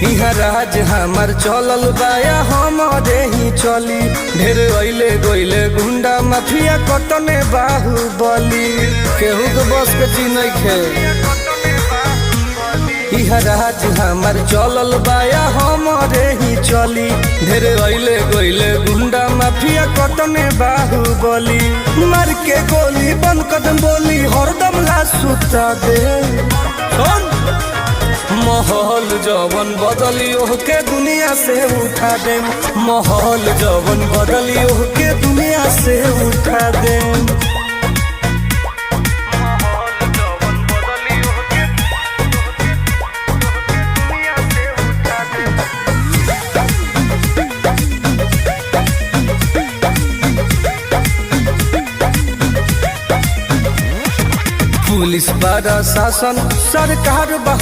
इहाँ राज हमार चलल बाया हमारे ही चली। ढेर अइले गइले गुंडा माफिया कटने बाहुबली, केहू के बस के चीज नइखे। इहाँ राज हमार चलल बाया हमारे ही चली। ढेर अइले गइले गुंडा माफिया कटने बाहुबली, मार के गोली बंद कदम बोली हरदम ला सुता दे। माहौल जवन बदली ओहके दुनिया से उठा दे, माहौल जवन बदली ओहके दुनिया से उठा दे। पुलिस प्रशासन सरकार बा